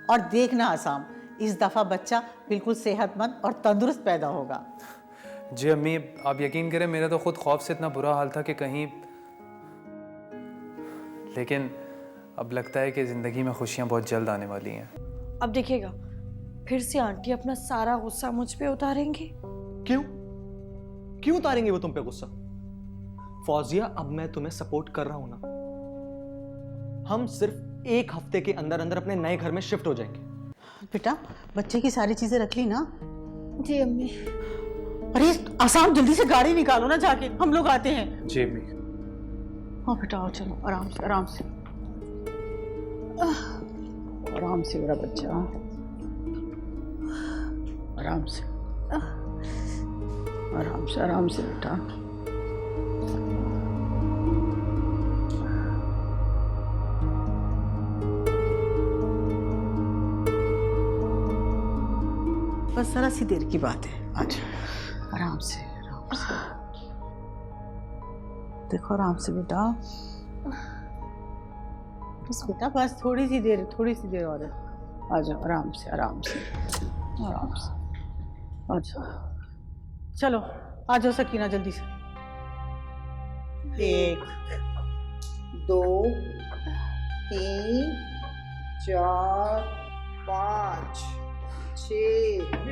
और देखना आसाम, इस दफा बच्चा बिल्कुल सेहतमंद और तंदुरुस्त पैदा होगा। जी अम्मी, आप यकीन करें मेरा तो खुद खौफ से इतना बुरा हाल था कि कहीं, लेकिन अब लगता है कि ज़िंदगी में खुशियाँ बहुत जल्द आने वाली हैं। अब देखिएगा, फिर से आंटी अपना सारा गुस्सा मुझ पे उतारेंगी। क्यों क्यों उतारेंगे वो तुम पे गुस्सा? फौजिया, अब मैं तुम्हें सपोर्ट कर रहा हूं ना। हम सिर्फ 1 हफ्ते के अंदर अंदर अपने नए घर में शिफ्ट हो जाएंगे। बेटा, बच्चे की सारी चीजें रख ली ना? जी अम्मी। अरे आसाम, जल्दी से गाड़ी निकालो ना, जाके हम लोग आते हैं। जी अम्मी। हाँ बेटा, आओ, चलो आराम से आराम से आराम से मेरा बच्चा, आराम से आराम से आराम से बेटा। बस जरा सी देर की बात है, आज आराम से आराम से देखो, आराम से बेटा, बस बेटा, बस थोड़ी सी देर और है। आ जाओ, आराम से आराम से आराम से आ जाओ। चलो आ जाओ सकीना, जल्दी से। 1 2 3 4 5 6।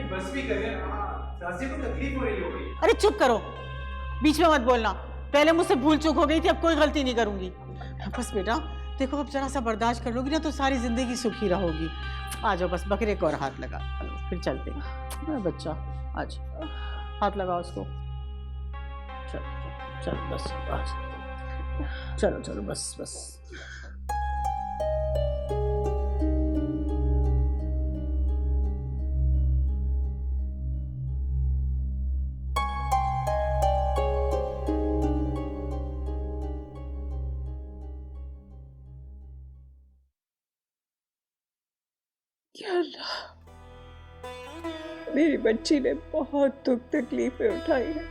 बस भी करें ना, सासी को तकलीफ हो रही होगी। अरे चुप करो, बीच में मत बोलना। पहले मुझसे भूल चूक हो गई थी, अब कोई गलती नहीं करूंगी। बस बेटा देखो, अब जरा सा बर्दाश्त कर लोगी ना तो सारी जिंदगी सुखी रहोगी। आ जाओ, बस बकरे को और हाथ लगा, फिर चलते हैं। मेरा बच्चा, आ जाओ, हाथ लगाओ उसको। चलो चलो बस, चलो चलो बस बस। या अल्लाह, मेरी बच्ची ने बहुत दुख तकलीफें उठाई है।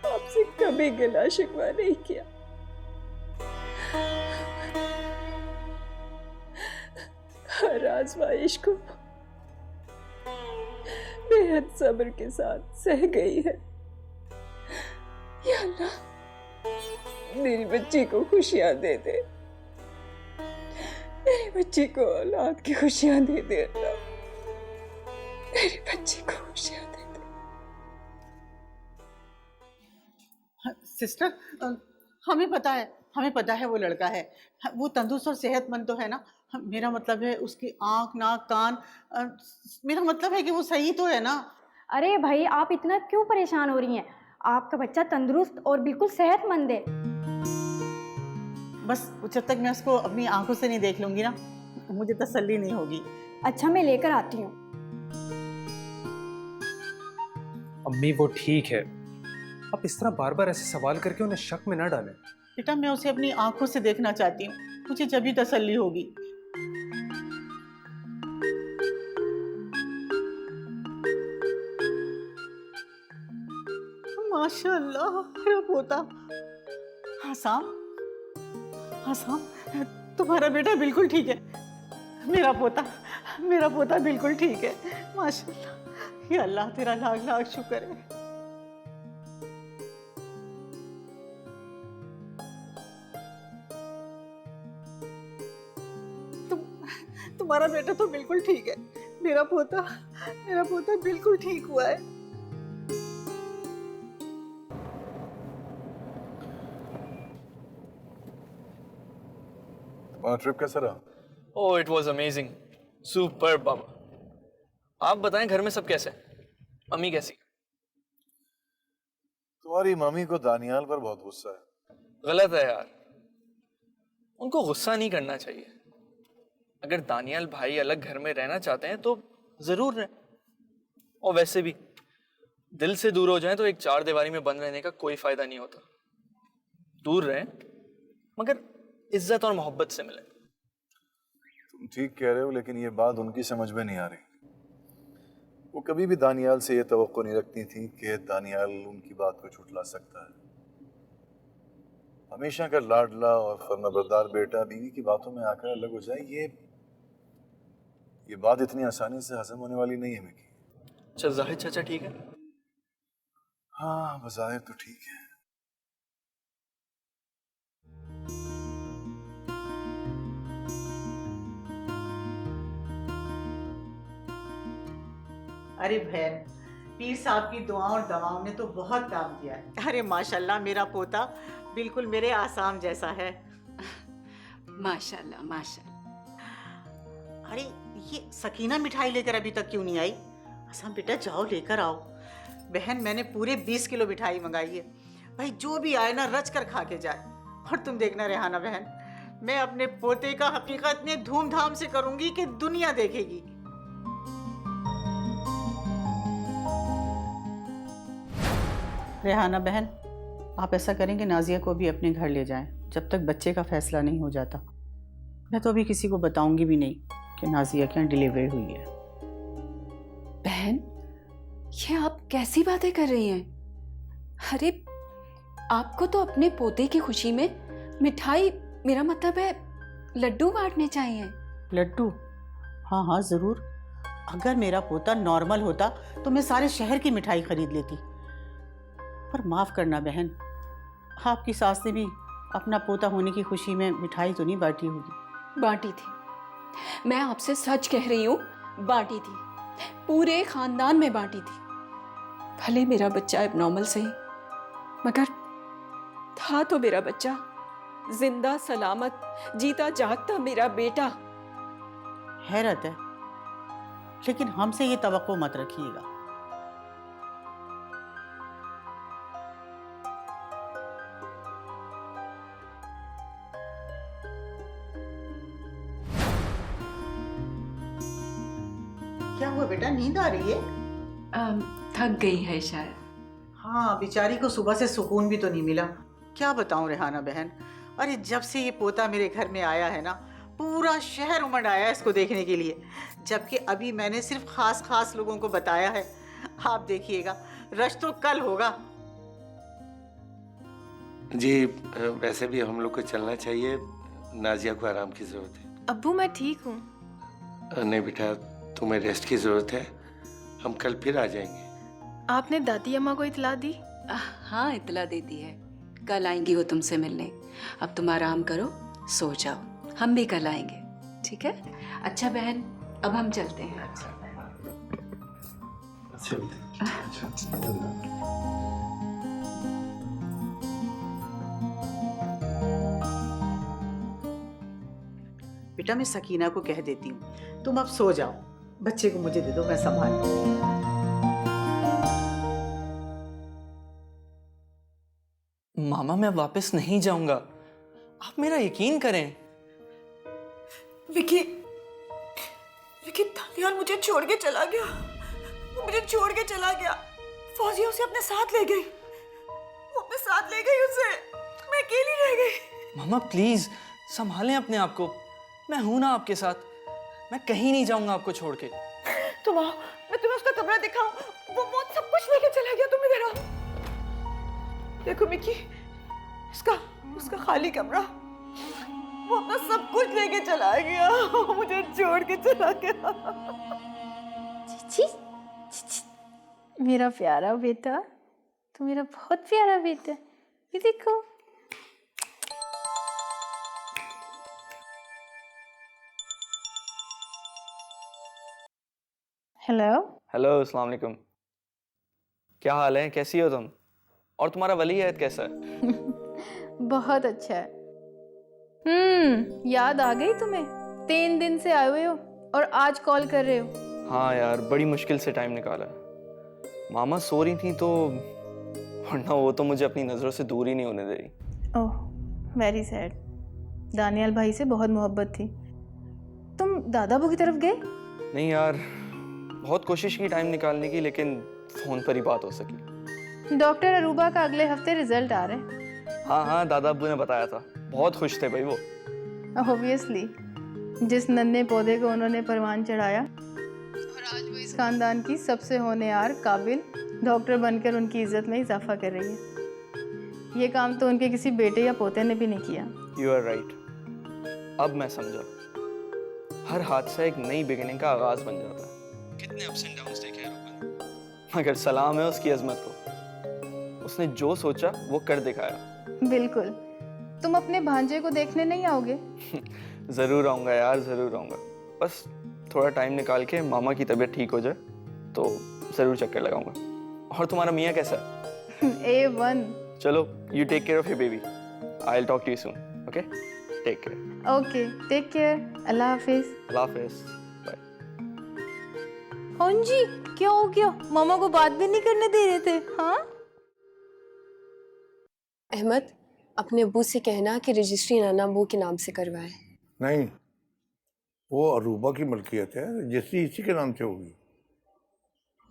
आपसे कभी गिला शिकवा नहीं किया। हर आजमाइश को बेहद सब्र के साथ सह गई है। या अल्लाह, मेरी बच्ची को खुशियां दे दे, मेरी बच्ची को औलाद की खुशियां दे दे अल्लाह, मेरी बच्ची को खुशियां दे दे। सिस्टर, हमें पता है वो लड़का है, वो तंदुरुस्त और सेहतमंद तो है ना। मेरा मतलब है उसकी आंख, नाक, कान, मेरा मतलब है कि वो सही तो है ना। अरे भाई, आप इतना क्यों परेशान हो रही हैं? आपका बच्चा तंदुरुस्त और बिल्कुल सेहतमंद है। बस जब तक मैं उसको अपनी आंखों से नहीं देख लूंगी ना, मुझे तसल्ली नहीं होगी। अच्छा, मैं लेकर आती हूँ। अम्मी वो ठीक है, आप इस तरह बार बार ऐसे सवाल करके उन्हें शक में ना डालें। बेटा, मैं उसे अपनी आंखों से देखना चाहती हूँ, मुझे जब भी तसल्ली होगी। माशाल्लाह, मेरा पोता। आसाम, तुम्हारा बेटा बिल्कुल ठीक है। मेरा पोता बिल्कुल ठीक है, माशाल्लाह। या अल्लाह, तेरा लाख लाख शुक्र है। तुम्हारा बेटा तो बिल्कुल ठीक है। मेरा पोता बिल्कुल ठीक हुआ है। ट्रिप कैसा रहा? ओह, इट वॉज अमेजिंग, सुपर बाबा। आप बताएं, घर में सब कैसे हैं? मम्मी कैसी? तुम्हारी मम्मी को दानियाल पर बहुत गुस्सा है। गलत है यार, उनको गुस्सा नहीं करना चाहिए। अगर दानियाल भाई अलग घर में रहना चाहते हैं तो जरूर रहें, और वैसे भी दिल से दूर हो जाएं तो एक 4 दीवारी में बंद रहने का कोई फायदा नहीं होता। दूर रहें मगर इज्जत और मोहब्बत से मिलें। तुम ठीक कह रहे हो, लेकिन ये बात उनकी समझ में नहीं आ रही। वो कभी भी दानियाल से ये तवक्को नहीं रखती थी कि दानियाल उनकी बात को झुठला सकता है। हमेशा का लाडला और फर्माबरदार बेटा बीवी की बातों में आकर अलग हो जाए, ये बात इतनी आसानी से हजम होने वाली नहीं है मिकी। अच्छा जाहिद चाचा ठीक है? हाँ बज़ाहिर तो ठीक है। अरे बहन, पीर साहब की दुआओं और दवाओं ने तो बहुत काम किया है। अरे माशाल्लाह, मेरा पोता बिल्कुल मेरे आसाम जैसा है। माशाल्लाह माशाल्लाह। अरे ये सकीना मिठाई लेकर अभी तक क्यों नहीं आई? आसाम बेटा जाओ लेकर आओ। बहन मैंने पूरे 20 किलो मिठाई मंगाई है, भाई जो भी आए ना रच कर खा के जाए। और तुम देखना रेहाना बहन, मैं अपने पोते का हकीकत इतने धूमधाम से करूंगी कि दुनिया देखेगी। रेहाना बहन, आप ऐसा करेंगे नाजिया को भी अपने घर ले जाएं जब तक बच्चे का फैसला नहीं हो जाता। मैं तो अभी किसी को बताऊंगी भी नहीं कि नाजिया क्या डिलीवरी हुई है। बहन, ये आप कैसी बातें कर रही हैं? अरे आपको तो अपने पोते की खुशी में मिठाई, मेरा मतलब है लड्डू बांटने चाहिए। लड्डू? हाँ हाँ ज़रूर। अगर मेरा पोता नॉर्मल होता तो मैं सारे शहर की मिठाई खरीद लेती। पर माफ़ करना बहन, आपकी सास ने भी अपना पोता होने की खुशी में मिठाई तो नहीं बांटी होगी। बांटी थी, मैं आपसे सच कह रही हूँ, बांटी थी, पूरे खानदान में बांटी थी। भले मेरा बच्चा एबनॉर्मल सही, मगर था तो मेरा बच्चा, जिंदा सलामत जीता जागता मेरा बेटा। हैरत है, लेकिन हमसे ये तवक्को मत रखिएगा। क्या हुआ बेटा, नींद आ रही है? थक गई है शायद। हाँ, बेचारी को सुबह से सुकून भी तो नहीं मिला। क्या बताऊं रेहाना बहन, अरे जब से ये पोता मेरे घर में आया है ना, पूरा शहर उमड़ आया है इसको देखने के लिए, जबकि अभी मैंने सिर्फ खास लोगों को बताया है। आप देखिएगा रश तो कल होगा। जी वैसे भी हम लोग को चलना चाहिए, नाजिया को आराम की जरूरत है। अब्बू मैं ठीक हूँ। नहीं बेटा, तुम्हें रेस्ट की जरूरत है, हम कल फिर आ जाएंगे। आपने दादी अम्मा को इतला दी? हाँ इतला दे दी है, कल आएंगी वो तुमसे मिलने। अब तुम आराम करो, सो जाओ, हम भी कल आएंगे, ठीक है? अच्छा बहन, अब हम चलते हैं। बेटा मैं सकीना को कह देती हूँ, तुम अब सो जाओ, बच्चे को मुझे दे दो, मैं संभाल लूंगी। मामा मैं वापस नहीं जाऊंगा, आप मेरा यकीन करें। विकी, विकी दानियाल मुझे छोड़ के चला गया, वो मुझे छोड़ के चला गया। फौजिया उसे अपने साथ ले गई, वो अपने साथ ले गई उसे, मैं अकेली रह गई। मामा प्लीज संभालें अपने आप को, मैं हूं ना आपके साथ, मैं कहीं नहीं जाऊंगा आपको छोड़ के। तुम आओ, मैं तुम्हें उसका कमरा दिखाऊं, वो सब कुछ लेके चला गया। तुम इधर आओ, देखो मिकी, उसका खाली कमरा, वो अपना सब कुछ लेके चला गया, मुझे छोड़ के चला गया। चीची, मेरा प्यारा बेटा, तू मेरा बहुत प्यारा बेटा। ये देखो, हेलो हेलो, अस्सलाम वालेकुम। क्या हाल है, कैसी हो तुम? और तुम्हारा वली अहद कैसा है? बहुत अच्छा है। याद आ गई तुम्हें? 3 दिन से आए हुए हो और आज कॉल कर रहे हो। हाँ यार, बड़ी मुश्किल से टाइम निकाला। मामा सो रही थी तो, वरना वो तो मुझे अपनी नज़रों से दूर ही नहीं होने दे रही। Oh very sad. दानियाल भाई से बहुत मोहब्बत थी। तुम दादाबू की तरफ गए? नहीं यार, बहुत कोशिश की टाइम निकालने की, लेकिन फ़ोन पर ही बात हो सकी। डॉक्टर अरूबा का अगले हफ्ते रिजल्ट आ रहे हैं। हाँ दादा अब्बू ने बताया था, बहुत खुश थे भाई वो। ऑब्वियसली, जिस नन्हे पौधे को उन्होंने परवान चढ़ाया और आज वो इस खानदान की सबसे होनहार काबिल डॉक्टर बनकर उनकी इज्जत में इजाफा कर रही है। ये काम तो उनके किसी बेटे या पोते ने भी नहीं किया। You are right. अब मैं समझा, हर हादसा एक नई बिगिनिंग का आगाज बन जाता है। कितने अप्स एंड डाउन्स देखे हैं, मगर सलाम है उसकी अजमत को। उसने जो सोचा वो कर दिखाया। बिल्कुल। तुम अपने भांजे को देखने नहीं आओगे? जरूर आऊंगा यार, जरूर आऊंगा। बस थोड़ा टाइम निकाल के मामा की तबीयत ठीक हो जाए तो जरूर चक्कर लगाऊंगा। और तुम्हारा मियाँ कैसा है? A1। चलो, you take care of your baby. I will talk to you soon. Okay, take care. Okay, take care. अल्लाह हाफिज। अल्लाह हाफिज। बाय। कौन जी, क्या हो गया? मामा को बात भी नहीं करने दे रहे थे। हाँ अहमद, अपने अब्बू से कहना कि रजिस्ट्री नाना अब्बू के नाम से करवाए। नहीं, वो अरूबा की मलकियत है, रजिस्ट्री इसी के नाम से होगी।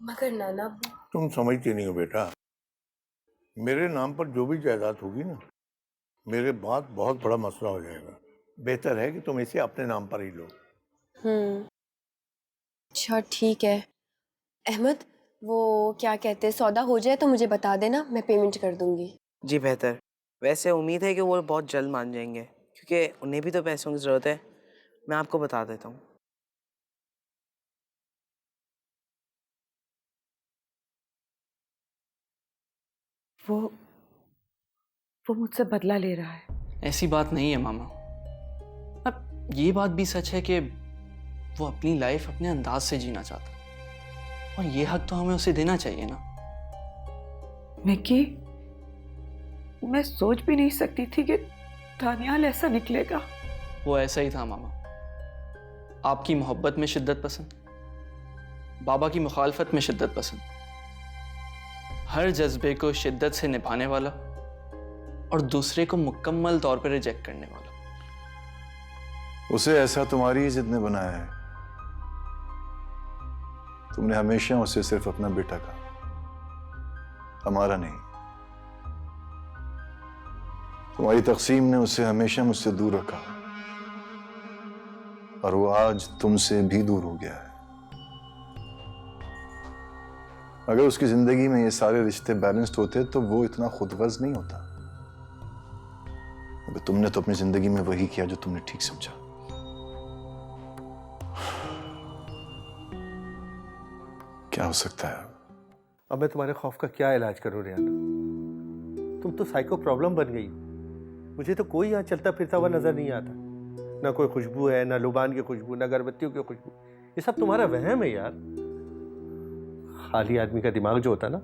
मगर नाना अब्बू। तुम समझती नहीं हो बेटा, मेरे नाम पर जो भी जायदाद होगी ना, मेरे बाद बहुत बड़ा मसला हो जाएगा। बेहतर है कि तुम इसे अपने नाम पर ही लो। अच्छा ठीक है अहमद, वो क्या कहते हैं, सौदा हो जाए तो मुझे बता देना, मैं पेमेंट कर दूंगी। जी बेहतर। वैसे उम्मीद है कि वो बहुत जल्द मान जाएंगे, क्योंकि उन्हें भी तो पैसों की ज़रूरत है। मैं आपको बता देता हूँ। वो मुझसे बदला ले रहा है। ऐसी बात नहीं है मामा। अब ये बात भी सच है कि वो अपनी लाइफ अपने अंदाज से जीना चाहता है, और ये हक तो हमें उसे देना चाहिए ना। मिकी, मैं सोच भी नहीं सकती थी कि दानियाल ऐसा निकलेगा। वो ऐसा ही था मामा। आपकी मोहब्बत में शिद्दत पसंद, बाबा की मुखालफत में शिद्दत पसंद, हर जज्बे को शिद्दत से निभाने वाला और दूसरे को मुकम्मल तौर पर रिजेक्ट करने वाला। उसे ऐसा तुम्हारी जिद ने बनाया है। तुमने हमेशा उसे सिर्फ अपना बेटा कहा, हमारा नहीं। तुम्हारी तकसीम ने उसे हमेशा मुझसे दूर रखा, और वो आज तुमसे भी दूर हो गया है। अगर उसकी जिंदगी में ये सारे रिश्ते बैलेंस्ड होते तो वो इतना खुदगर्ज नहीं होता। अगर तुमने तो अपनी जिंदगी में वही किया जो तुमने ठीक समझा। क्या हो सकता है? अब मैं तुम्हारे खौफ का क्या इलाज करूं रियाना? तुम तो साइको प्रॉब्लम बन गई। मुझे तो कोई यहाँ चलता फिरता हुआ नजर नहीं आता। ना कोई खुशबू है, ना लुबान की खुशबू, ना अगरबत्तियों की खुशबू। ये सब तुम्हारा वहम है यार। खाली आदमी का दिमाग जो होता है ना,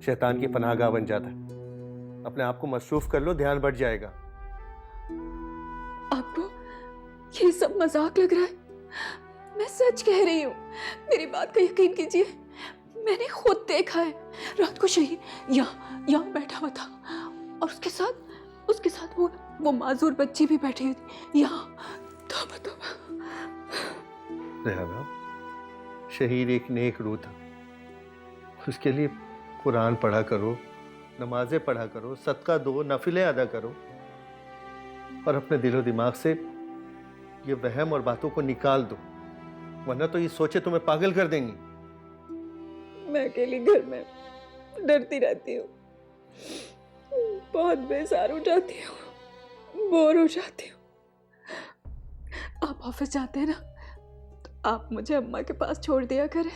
शैतान की पनाहगाह बन जाता है। अपने आप को मसरूफ कर लो, ध्यान बढ़ जाएगा। आपको ये सब मजाक लग रहा है? मैं सच कह रही हूँ, मेरी बात का यकीन कीजिए। मैंने खुद देखा है, रात को शहीद यहाँ बैठा हुआ था, और उसके साथ वो माजूर बच्ची भी बैठी हुई थी यहाँ। रेहाना, शहीद एक नेक रूह था। उसके लिए कुरान पढ़ा करो, नमाजें पढ़ा करो, सदका दो, नफिलें अदा करो, और अपने दिलो दिमाग से ये वहम और बातों को निकाल दो, वरना तो ये सोचे तुम्हें पागल कर देंगी। मैं अकेली घर में डरती रहती हूँ, बहुत बेजार हो जाती हूँ, बोर हो जाती हूँ। आप ऑफिस जाते हैं ना, तो आप मुझे अम्मा के पास छोड़ दिया करें।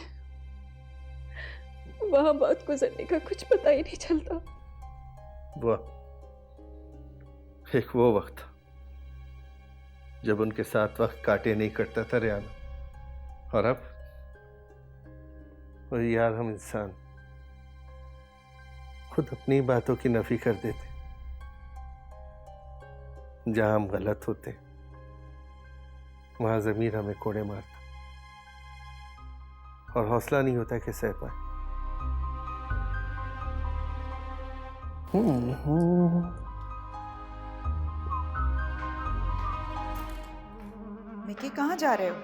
वहां बात गुजरने का कुछ पता ही नहीं चलता। एक वो वक्त था जब उनके साथ वक्त काटे नहीं करता था रियाना, और अब वो यार हम इंसान खुद अपनी बातों की नफी कर देते। जहां हम गलत होते वहां जमीर हमें कोड़े मारता, और हौसला नहीं होता कि सह पाए। मिकी, कहाँ जा रहे हो?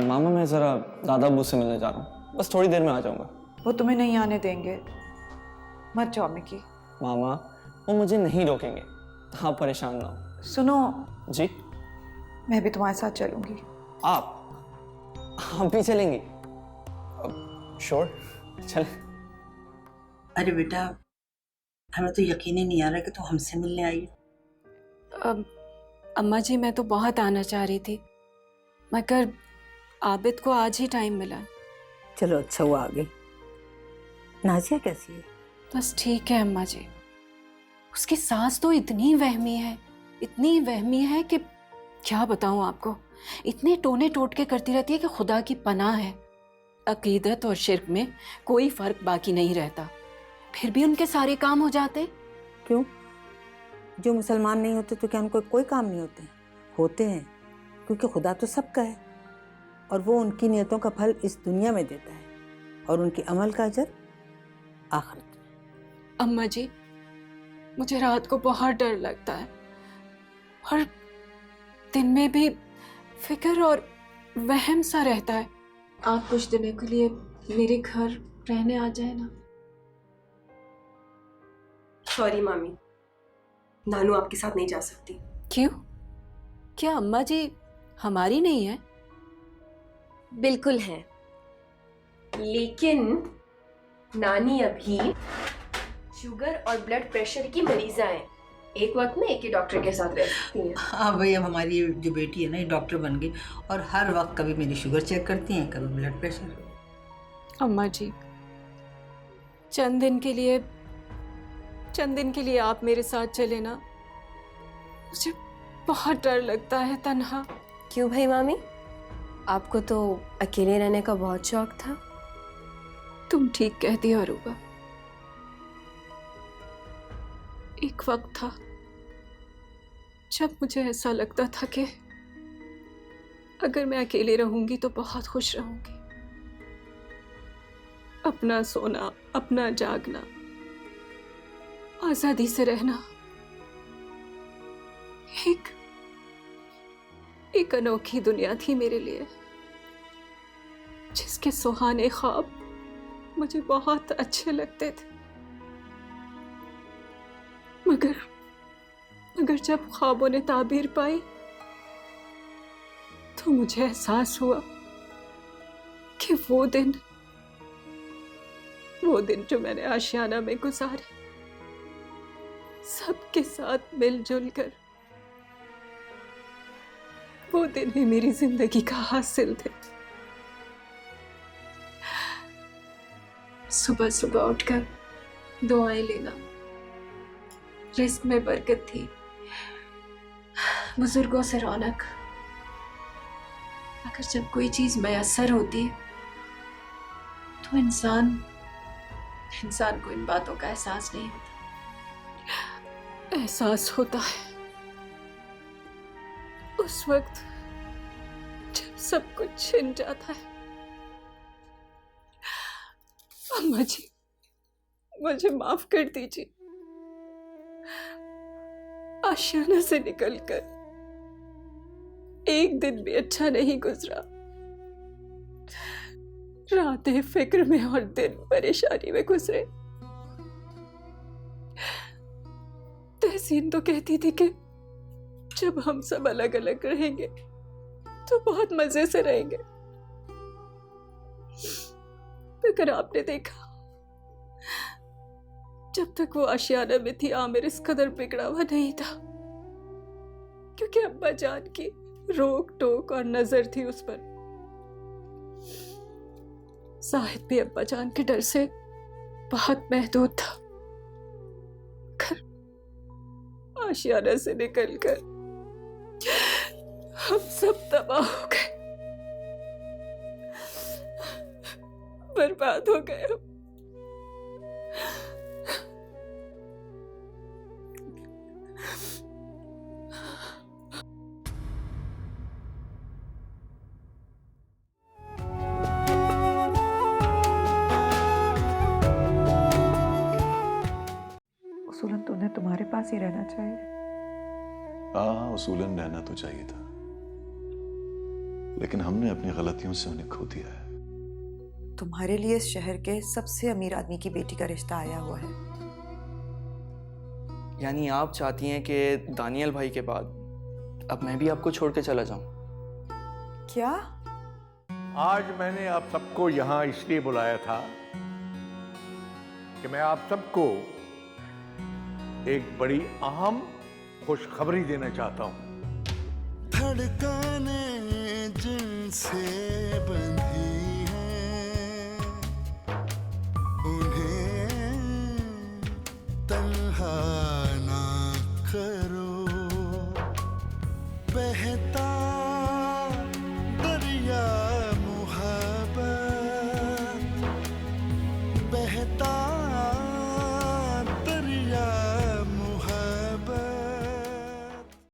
मामा, मैं जरा दादा अब्बू से मिलने जा रहा हूँ, बस थोड़ी देर में आ जाऊंगा। वो तुम्हें नहीं आने देंगे, मत जाओ मिकी। मामा, वो मुझे नहीं रोकेंगे, आप परेशान ना हो। सुनो जी, मैं भी तुम्हारे साथ चलूंगी। आप भी चलेंगी? श्योर, चल। अरे बेटा, हमें तो यकीन ही नहीं आ रहा कि तुम हमसे मिलने आई। अम्मा जी मैं तो बहुत आना चाह रही थी, मगर आबिद को आज ही टाइम मिला। चलो अच्छा हुआ आ गई। नाजिया कैसी है? बस ठीक है अम्मा जी। उसकी सास तो इतनी वहमी है कि क्या बताऊं आपको। इतने टोने टोटके करती रहती है कि खुदा की पनाह है। अकीदत और शिर्क में कोई फर्क बाकी नहीं रहता, फिर भी उनके सारे काम हो जाते। क्यों? जो मुसलमान नहीं होते तो क्या उनको कोई काम नहीं होते? होते हैं, क्योंकि खुदा तो सबका है और वो उनकी नियतों का फल इस दुनिया में देता है और उनके अमल का अजर आखिरत में। अम्मा जी मुझे रात को बहुत डर लगता है और दिन में भी फिक्र और वहम सा रहता है। आप कुछ दिनों के लिए मेरे घर रहने आ जाए ना। सॉरी मामी, नानू आपके साथ नहीं जा सकती। क्यों? क्या अम्मा जी हमारी नहीं है? बिल्कुल है, लेकिन नानी अभी शुगर और ब्लड प्रेशर की मरीजा हैं। एक वक्त में एक ही डॉक्टर के साथ रह सकती हैं। हाँ भाई, अब हमारी जो बेटी है ना ये डॉक्टर बन गई और हर वक्त कभी मेरी शुगर चेक करती हैं, कभी ब्लड प्रेशर। अम्मा जी चंद दिन के लिए आप मेरे साथ चले ना, मुझे बहुत डर लगता है तन्हा। क्यों भाई मामी, आपको तो अकेले रहने का बहुत शौक था। तुम ठीक कहती हो अरूबा। एक वक्त था जब मुझे ऐसा लगता था कि अगर मैं अकेले रहूंगी तो बहुत खुश रहूंगी। अपना सोना, अपना जागना, आजादी से रहना, एक अनोखी दुनिया थी मेरे लिए, जिसके सुहाने ख्वाब मुझे बहुत अच्छे लगते थे। मगर जब ख्वाबों ने ताबीर पाई तो मुझे एहसास हुआ कि वो दिन जो मैंने आशियाना में गुजारे, सबके साथ मिलजुल कर, वो दिन ही मेरी जिंदगी का हासिल थे। सुबह सुबह उठकर दुआएं लेना, रिस्क में बरकत थी, बुजुर्गों से रौनक। अगर जब कोई चीज मयसर होती है तो इंसान को इन बातों का एहसास नहीं होता। एहसास होता है उस वक्त जब सब कुछ छिन जाता है। अम्मा जी मुझे माफ कर दीजिए। आशियाना से निकलकर एक दिन भी अच्छा नहीं गुजरा। रातें फिक्र में और दिन परेशानी में गुजरे। तहसीन तो कहती थी कि जब हम सब अलग अलग रहेंगे तो बहुत मजे से रहेंगे, मगर आपने देखा जब तक वो आशियाना में थी आमिर इस कदर बिगड़ा हुआ नहीं था, क्योंकि अब्बा जान की रोक टोक और नजर थी उस पर। साहिद भी अब्बा जान के डर से बहुत महदूद था। आशियाना से निकलकर हम सब तबाह हो गए, बर्बाद हो गए हम। उसूलन तो उन्हें तुम्हारे पास ही रहना चाहिए। हाँ, उसूलन रहना तो चाहिए था, लेकिन हमने अपनी गलतियों से उन्हें खो दिया है। तुम्हारे लिए इस शहर के सबसे अमीर आदमी की बेटी का रिश्ता आया हुआ है। यानी आप चाहती हैं कि दानियल भाई के बाद अब मैं भी आपको छोड़ के चला जाऊं? क्या? आज मैंने आप सबको यहाँ इसलिए बुलाया था कि मैं आप सबको एक बड़ी अहम खुशखबरी देना चाहता हूं। धड़कने जिनसे बंधी हैं उन्हें तन्हा ना करो।